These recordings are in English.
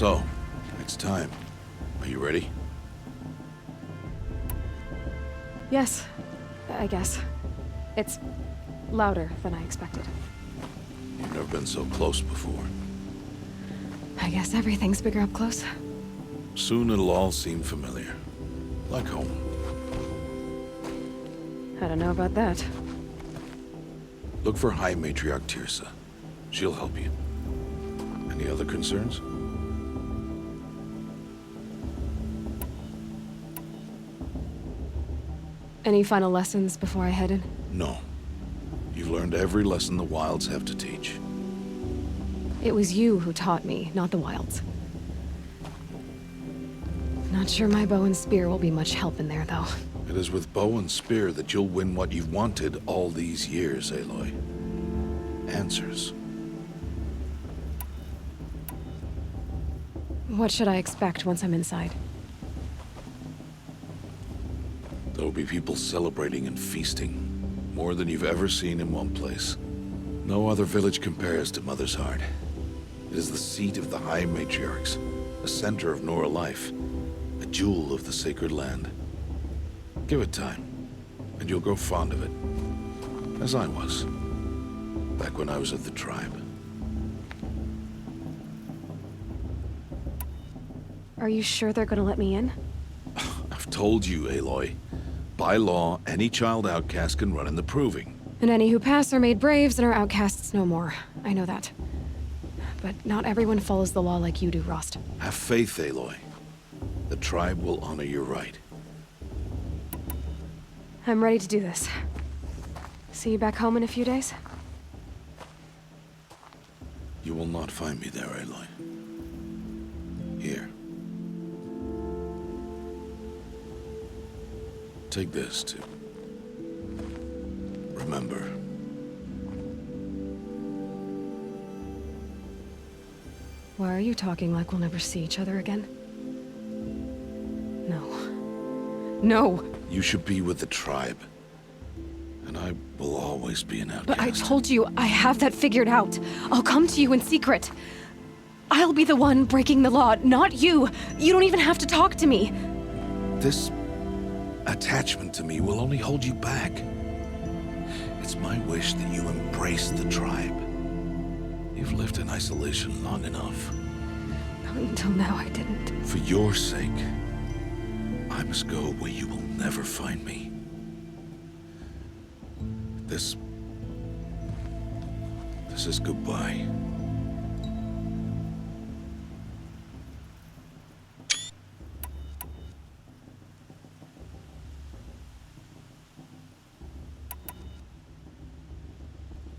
So, it's time. Are you ready? Yes, I guess. It's louder than I expected. You've never been so close before. I guess everything's bigger up close. Soon it'll all seem familiar. Like home. I don't know about that. Look for High Matriarch Tirsa. She'll help you. Any other concerns? Any final lessons before I head in? No. You've learned every lesson the Wilds have to teach. It was you who taught me, not the Wilds. Not sure my bow and spear will be much help in there, though. It is with bow and spear that you'll win what you've wanted all these years, Aloy. Answers. What should I expect once I'm inside? There will be people celebrating and feasting. More than you've ever seen in one place. No other village compares to Mother's Heart. It is the seat of the High Matriarchs, the center of Nora life, a jewel of the sacred land. Give it time, and you'll grow fond of it. As I was, back when I was of the tribe. Are you sure they're gonna let me in? I've told you, Aloy. By law, any child outcast can run in the Proving. And any who pass are made braves and are outcasts no more. I know that. But not everyone follows the law like you do, Rost. Have faith, Aloy. The tribe will honor your right. I'm ready to do this. See you back home in a few days? You will not find me there, Aloy. Here. Take this, too. Remember. Why are you talking like we'll never see each other again? No. No! You should be with the tribe. And I will always be an outcast. But I told you, I have that figured out. I'll come to you in secret. I'll be the one breaking the law, not you. You don't even have to talk to me. This attachment to me will only hold you back. It's my wish that you embrace the tribe. You've lived in isolation long enough. Until now, I didn't. For your sake, I must go where you will never find me. This is goodbye.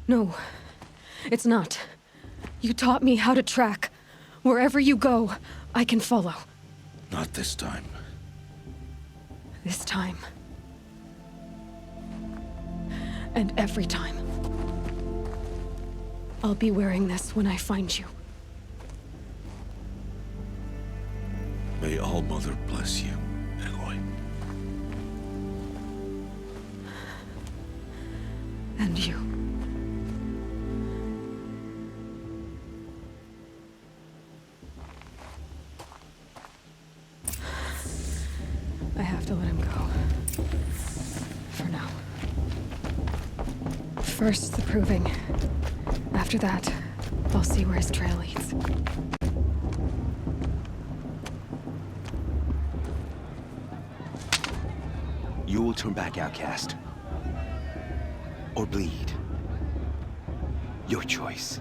No, it's not. You taught me how to track. Wherever you go, I can follow. Not this time. This time. And every time. I'll be wearing this when I find you. May All-Mother bless you, Aloy. And you. I have to let him go. For now. First, the Proving. After that, I'll see where his trail leads. You will turn back, outcast. Or bleed. Your choice.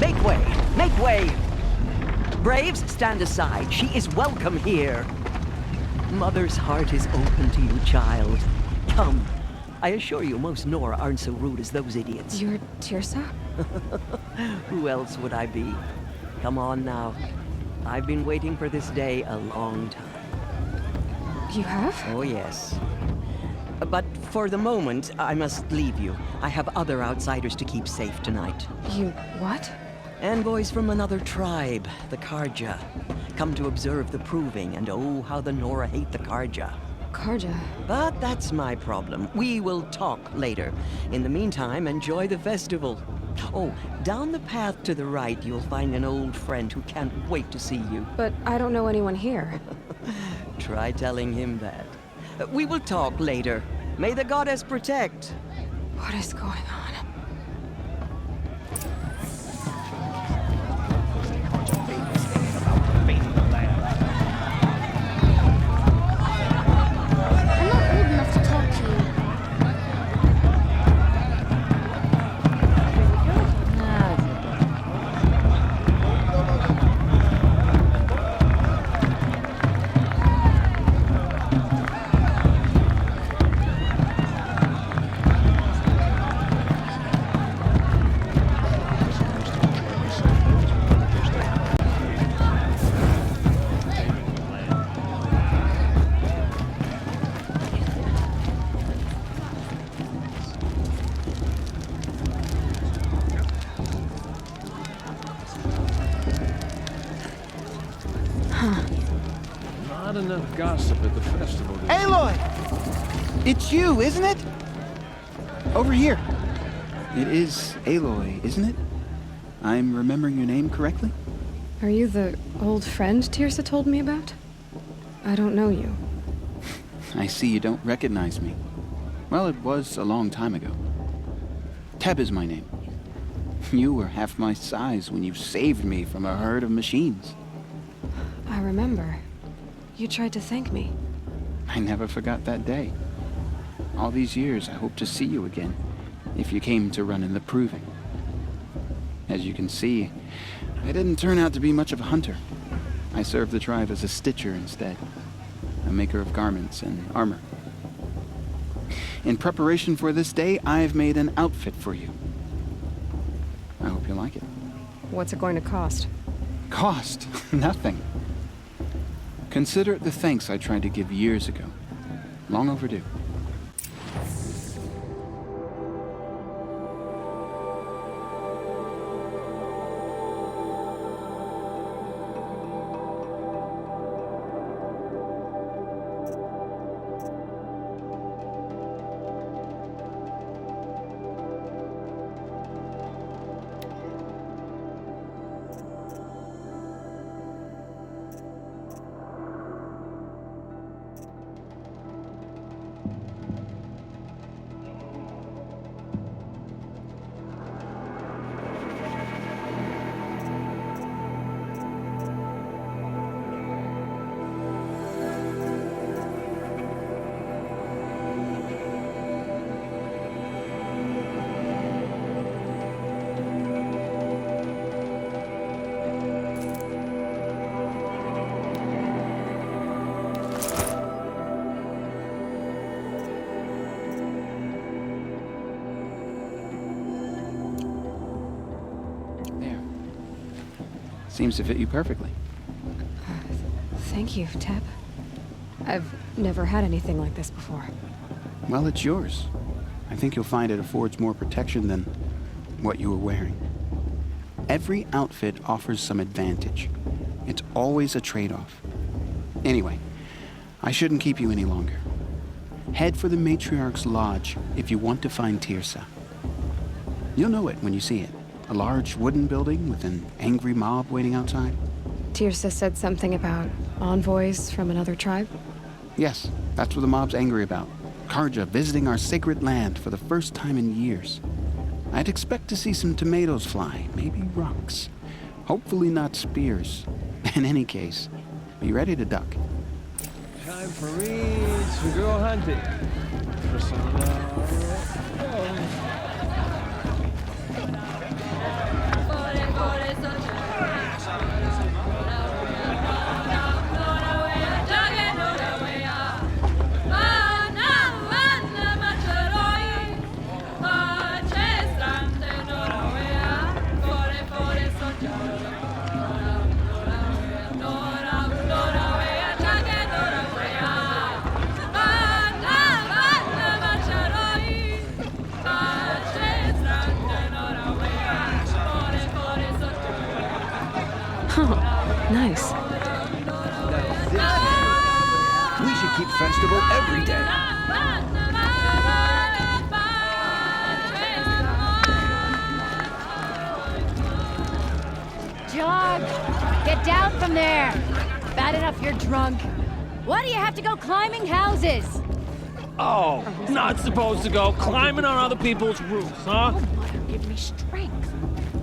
Make way! Make way! Braves, stand aside. She is welcome here. Mother's heart is open to you, child. Come. I assure you, most Nora aren't so rude as those idiots. You're Tirsa? Who else would I be? Come on now. I've been waiting for this day a long time. You have? Oh, yes. But for the moment, I must leave you. I have other outsiders to keep safe tonight. You what? Envoys from another tribe, the Karja. Come to observe the Proving, and oh, how the Nora hate the Karja. Karja. But that's my problem. We will talk later. In the meantime, enjoy the festival. Oh, down the path to the right, you'll find an old friend who can't wait to see you. But I don't know anyone here. Try telling him that. We will talk later. May the goddess protect. What is going on? I'm not old enough to talk to you. Not enough gossip at the festival. Aloy! It's you, isn't it? Over here. It is Aloy, isn't it? I'm remembering your name correctly? Are you the old friend Tirsa told me about? I don't know you. I see you don't recognize me. Well, it was a long time ago. Teb is my name. You were half my size when you saved me from a herd of machines. I remember. You tried to thank me. I never forgot that day. All these years, I hope to see you again, if you came to run in the proving. As you can see, I didn't turn out to be much of a hunter. I served the tribe as a stitcher instead, a maker of garments and armor. In preparation for this day, I've made an outfit for you. I hope you like it. What's it going to cost? Cost? Nothing. Consider it the thanks I tried to give years ago. Long overdue. Seems to fit you perfectly. Thank you, Teb. I've never had anything like this before. Well, it's yours. I think you'll find it affords more protection than what you were wearing. Every outfit offers some advantage. It's always a trade-off. Anyway, I shouldn't keep you any longer. Head for the Matriarch's Lodge if you want to find Tirsa. You'll know it when you see it. A large wooden building with an angry mob waiting outside. Tirsa said something about envoys from another tribe? Yes, that's what the mob's angry about. Karja visiting our sacred land for the first time in years. I'd expect to see some tomatoes fly, maybe rocks. Hopefully not spears. In any case, be ready to duck. Time for me to go hunting. For some Nice. We should keep festival every day. Jog! Get down from there! Bad enough you're drunk. Why do you have to go climbing houses? Oh, not supposed to go climbing on other people's roofs, huh? Mother, give me strength.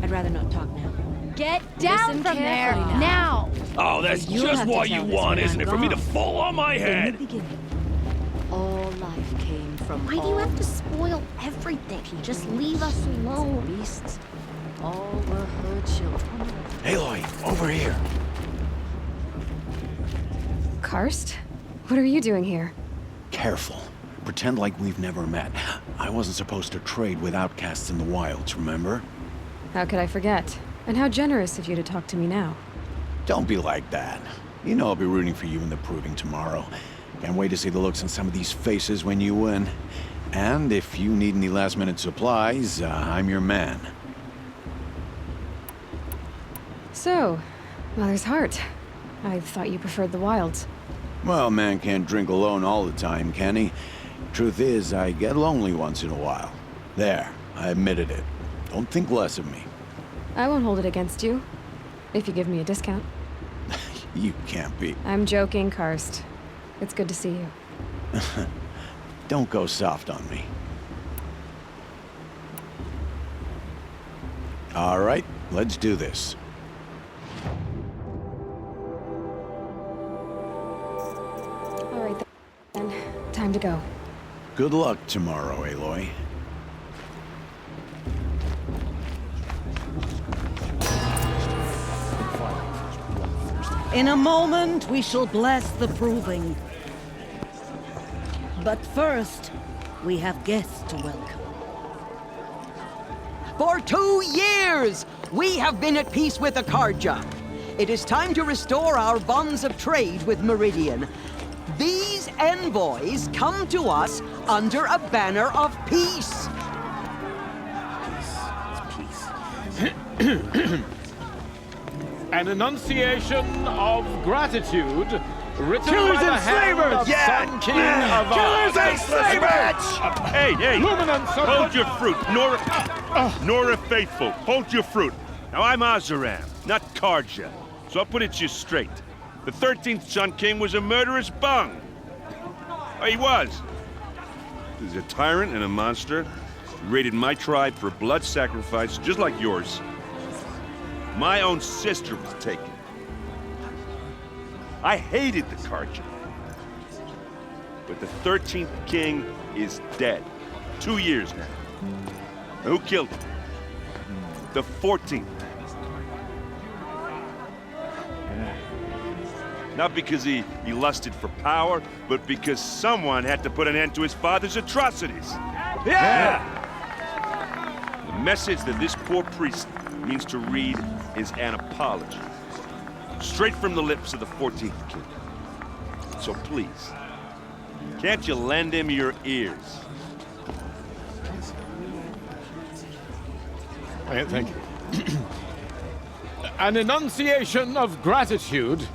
I'd rather not talk now. Get down Listen from there, carefully now! Oh, that's You'll just have to what tell you this want, when isn't I'm it? For me to gone. fall on my In the head. beginning, all life came from Why do you all have to spoil everything? Just leave us alone. beasts. All were her children. Aloy, over here. Karst? What are you doing here? Careful. Pretend like we've never met. I wasn't supposed to trade with outcasts in the wilds, remember? How could I forget? And how generous of you to talk to me now. Don't be like that. You know I'll be rooting for you in the proving tomorrow. Can't wait to see the looks on some of these faces when you win. And if you need any last-minute supplies, I'm your man. So, Mother's Heart. I thought you preferred the wilds. Well, man can't drink alone all the time, can he? Truth is, I get lonely once in a while. There, I admitted it. Don't think less of me. I won't hold it against you. If you give me a discount. You can't be. I'm joking, Karst. It's good to see you. Don't go soft on me. All right, let's do this. All right, then. Time to go. Good luck tomorrow, Aloy. In a moment, we shall bless the proving. But first, we have guests to welcome. For 2 years, we have been at peace with Akarja. It is time to restore our bonds of trade with Meridian. These envoys come to us under a banner of peace. An enunciation of gratitude written Killers by the and hand slavers! of Yeah! Sun King of Killers and slavers! Hey, hey! Luminance of Hold your fruit, Nora Faithful. Hold your fruit. Now I'm Azaram, not Karja, so I'll put it to you straight. The 13th Sun King was a murderous bung. Oh, he was. He's a tyrant and a monster. He raided my tribe for blood sacrifice, just like yours. My own sister was taken. I hated the Karja. But the 13th king is dead. 2 years now. Now, who killed him? The 14th. Not because he lusted for power, but because someone had to put an end to his father's atrocities. Yeah! The message that this poor priest means to read is an apology. Straight from the lips of the 14th king. So please, can't you lend him your ears? Thank you. An enunciation of gratitude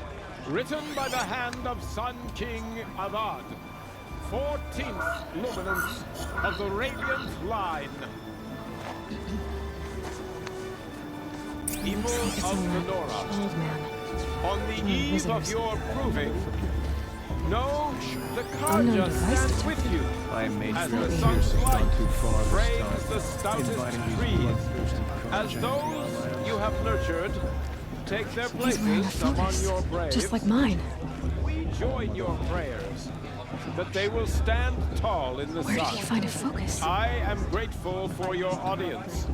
written by the hand of Sun King Avad, 14th luminance of the Radiant Line. People of the Nora, Old man. on the eve of visitors. your proving, know the Unknown Karja device stands with detector. you. I made As sure the that sun's Pierce has light gone too far this frames time, the stoutest inviting these trees, bloodthirsty as Karja those you have nurtured take their He's wearing a places among focus, your braves. just like mine. We join your prayers that they will stand tall in the Where sun. do you find a focus? I am grateful for your audience.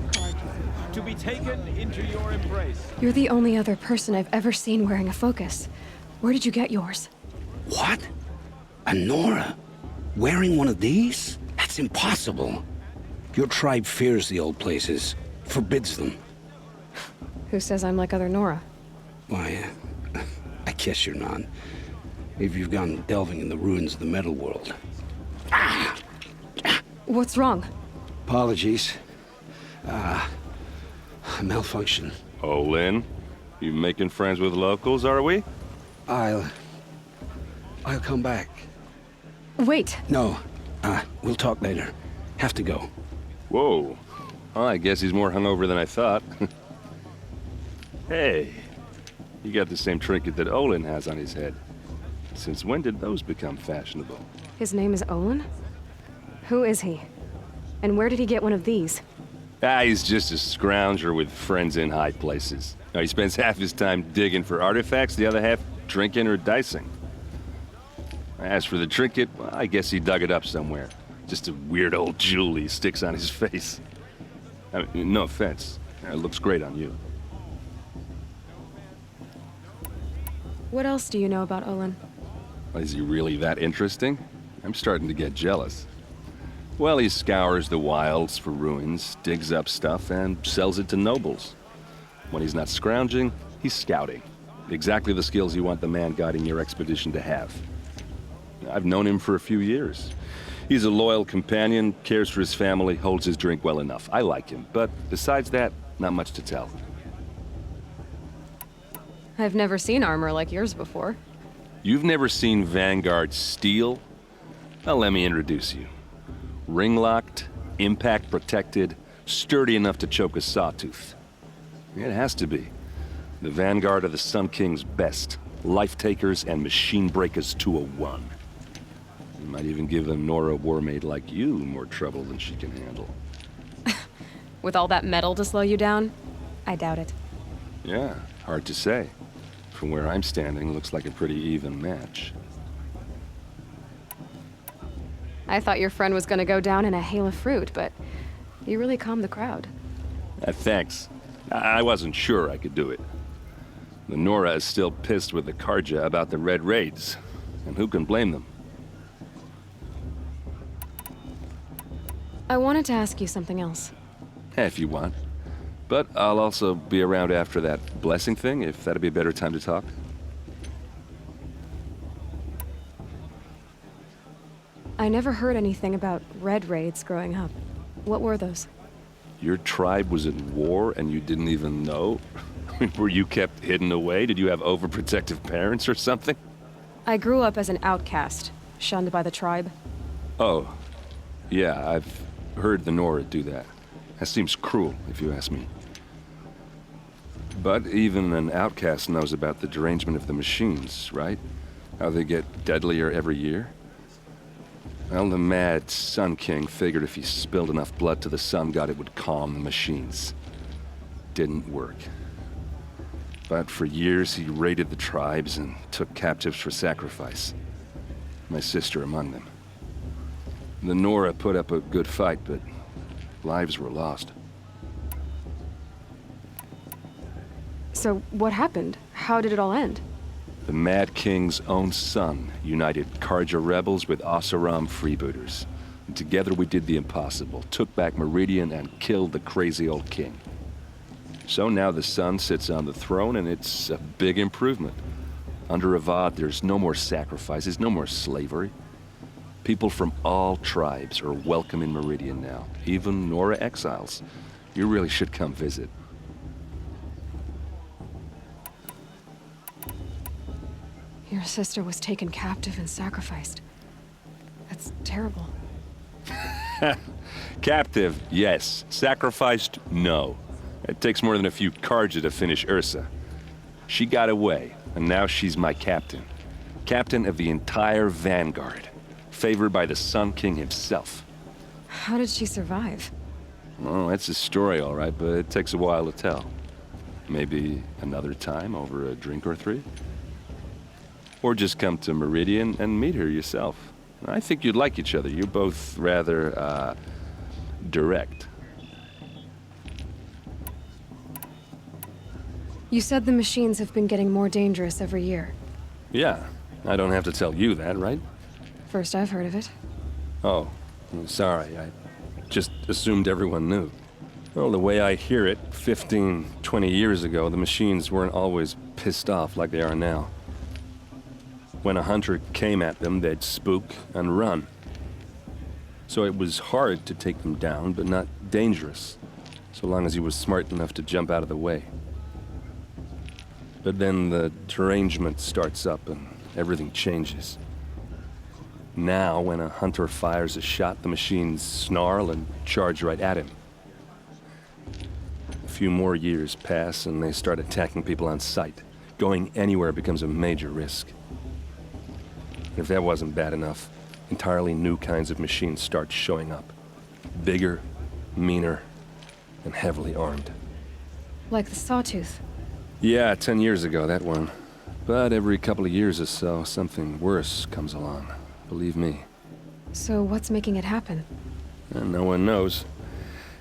To be taken into your embrace. You're the only other person I've ever seen wearing a focus. Where did you get yours? What? A Nora? Wearing one of these? That's impossible. Your tribe fears the old places, forbids them. Who says I'm like other Nora? Why, I guess you're not. If you've gone delving in the ruins of the metal world. What's wrong? Apologies. Malfunction. Oh, Lynn, you making friends with locals, are we? I'll come back. Wait. No. We'll talk later. Have to go. Whoa. Oh, I guess he's more hungover than I thought. Hey, you got the same trinket that Olin has on his head. Since when did those become fashionable? His name is Olin? Who is he? And where did he get one of these? He's just a scrounger with friends in high places. Now, he spends half his time digging for artifacts, the other half drinking or dicing. As for the trinket, well, I guess he dug it up somewhere. Just a weird old jewel he sticks on his face. I mean, no offense. It looks great on you. What else do you know about Olin? Is he really that interesting? I'm starting to get jealous. Well, he scours the wilds for ruins, digs up stuff, and sells it to nobles. When he's not scrounging, he's scouting. Exactly the skills you want the man guiding your expedition to have. I've known him for a few years. He's a loyal companion, cares for his family, holds his drink well enough. I like him, but besides that, not much to tell. I've never seen armor like yours before. You've never seen Vanguard steel? Well, let me introduce you. Ring-locked, impact-protected, sturdy enough to choke a sawtooth. It has to be. The Vanguard of the Sun King's best. Life-takers and machine breakers to a one. You might even give a Nora warmaid like you more trouble than she can handle. With all that metal to slow you down? I doubt it. Yeah, hard to say. From where I'm standing, looks like a pretty even match. I thought your friend was gonna go down in a hail of fruit, but you really calmed the crowd. Thanks. I wasn't sure I could do it. The Nora is still pissed with the Karja about the Red Raids, and who can blame them? I wanted to ask you something else. If you want. But I'll also be around after that blessing thing, if that'd be a better time to talk. I never heard anything about Red Raids growing up. What were those? Your tribe was at war and you didn't even know? Were you kept hidden away? Did you have overprotective parents or something? I grew up as an outcast, shunned by the tribe. Oh, yeah, I've heard the Nora do that. That seems cruel, if you ask me. But even an outcast knows about the derangement of the machines, right? How they get deadlier every year? Well, the mad Sun King figured if he spilled enough blood to the Sun God, it would calm the machines. Didn't work. But for years, he raided the tribes and took captives for sacrifice. My sister among them. The Nora put up a good fight, but lives were lost. So what happened? How did it all end? The Mad King's own son united Karja rebels with Oseram freebooters. And together we did the impossible, took back Meridian and killed the crazy old king. So now the son sits on the throne and it's a big improvement. Under Avad, there's no more sacrifices, no more slavery. People from all tribes are welcome in Meridian now, even Nora exiles. You really should come visit. Your sister was taken captive and sacrificed. That's terrible. Captive, yes. Sacrificed, no. It takes more than a few Karja to finish Ursa. She got away, and now she's my captain. Captain of the entire Vanguard. Favored by the Sun King himself. How did she survive? Oh, that's a story, all right, but it takes a while to tell. Maybe another time over a drink or three? Or just come to Meridian and meet her yourself. I think you'd like each other. You're both rather, direct. You said the machines have been getting more dangerous every year. Yeah, I don't have to tell you that, right? First I've heard of it. Oh, I'm sorry. I just assumed everyone knew. Well, the way I hear it, 15, 20 years ago, the machines weren't always pissed off like they are now. When a hunter came at them, they'd spook and run. So it was hard to take them down, but not dangerous, so long as he was smart enough to jump out of the way. But then the derangement starts up and everything changes. Now, when a hunter fires a shot, the machines snarl and charge right at him. A few more years pass and they start attacking people on sight. Going anywhere becomes a major risk. And if that wasn't bad enough, entirely new kinds of machines start showing up. Bigger, meaner, and heavily armed. Like the Sawtooth. Yeah, 10 years ago, that one. But every couple of years or so, something worse comes along. Believe me. So what's making it happen? And no one knows.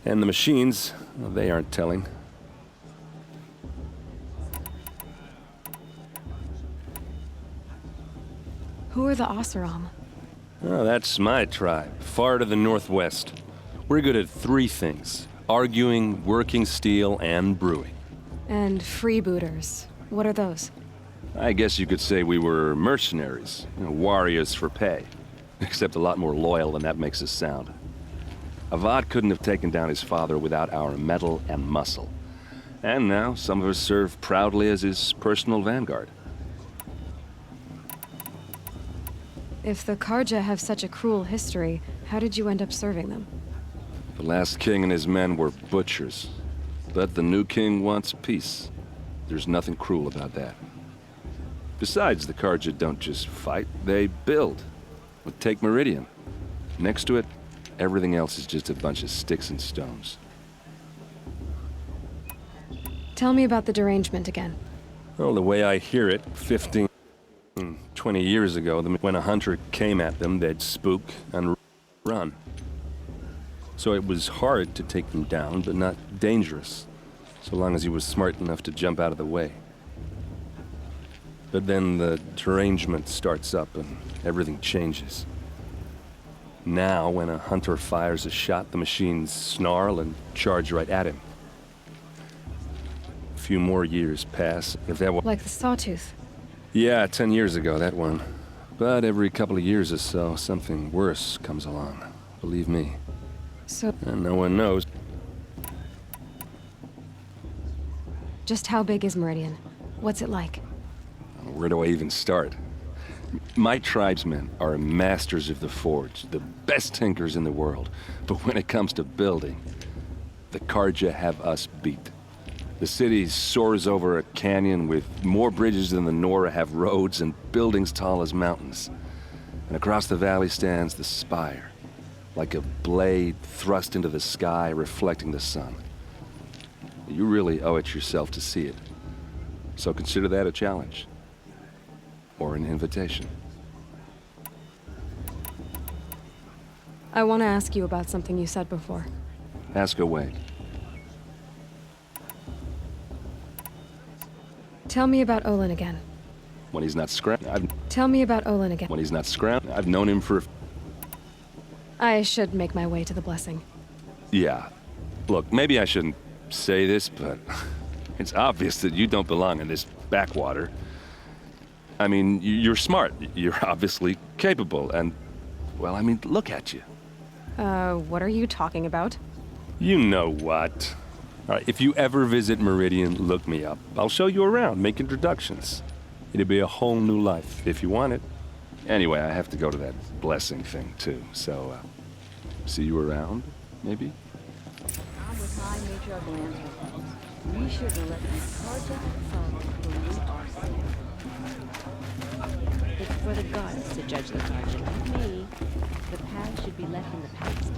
And the machines, well, they aren't telling. Who are the Oseram? Oh, that's my tribe, far to the northwest. We're good at three things: arguing, working steel, and brewing. And freebooters. What are those? I guess you could say we were mercenaries, warriors for pay. Except a lot more loyal than that makes us sound. Avad couldn't have taken down his father without our metal and muscle. And now, some of us serve proudly as his personal vanguard. If the Karja have such a cruel history, how did you end up serving them? The last king and his men were butchers. But the new king wants peace. There's nothing cruel about that. Besides, the Karja don't just fight, they build. But take Meridian. Next to it, everything else is just a bunch of sticks and stones. Tell me about the derangement again. Well, the way I hear it, 15, 20 years ago, when a hunter came at them, they'd spook and run. So it was hard to take them down, but not dangerous, so long as he was smart enough to jump out of the way. But then the derangement starts up and everything changes. Now, when a hunter fires a shot, the machines snarl and charge right at him. A few more years pass. If that was like the Sawtooth. Yeah, 10 years ago, that one. But every couple of years or so, something worse comes along. Believe me. So... And no one knows. Just how big is Meridian? What's it like? Where do I even start? My tribesmen are masters of the forge, the best tinkers in the world. But when it comes to building, the Karja have us beat. The city soars over a canyon with more bridges than the Nora have roads and buildings tall as mountains. And across the valley stands the spire, like a blade thrust into the sky reflecting the sun. You really owe it yourself to see it. So consider that a challenge. Or an invitation. I want to ask you about something you said before. Ask away. Tell me about Olin again. When he's not scram, Tell me about Olin again. When he's not scram, I've known him for... I should make my way to the blessing. Yeah. Look, maybe I shouldn't say this, but it's obvious that you don't belong in this backwater. I mean, you're smart. You're obviously capable, and... Well, I mean, look at you. What are you talking about? You know what. All right, if you ever visit Meridian, look me up. I'll show you around, make introductions. It'll be a whole new life, if you want it. Anyway, I have to go to that blessing thing, too, so, see you around, maybe? I'm with High Matriarch Lantern. We shouldn't let these Karja follow who we are saving. It's for the gods to judge the Karja, not me. The past should be left in the past.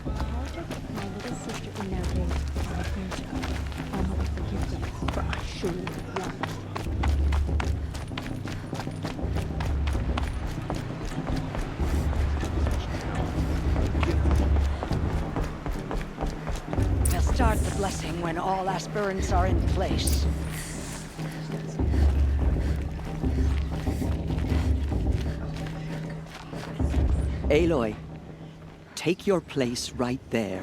Karja put my little sister in their way. I'll never forgive them for I shouldn't have run. We'll start the blessing when all aspirants are in place. Aloy, take your place right there.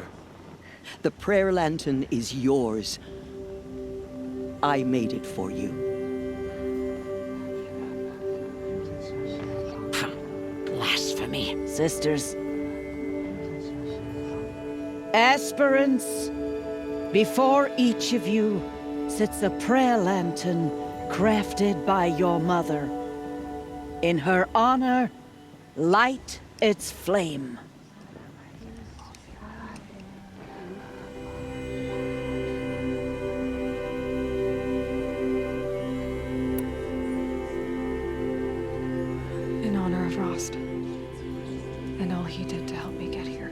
The prayer lantern is yours. I made it for you. Blasphemy. Sisters. Aspirants, before each of you sits a prayer lantern crafted by your mother. In her honor, light its flame. In honor of Rost. And all he did to help me get here.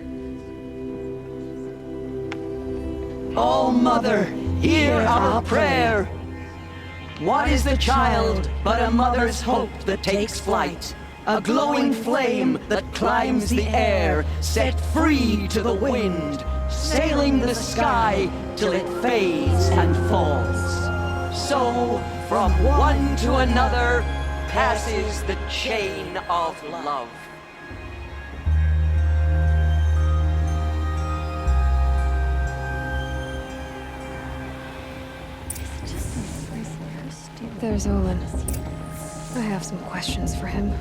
Oh, Mother, hear our prayer. What is the child but a mother's hope that takes flight? A glowing flame that climbs the air, set free to the wind, sailing the sky till it fades and falls. So, from one to another, passes the chain of love. There's Olin. I have some questions for him.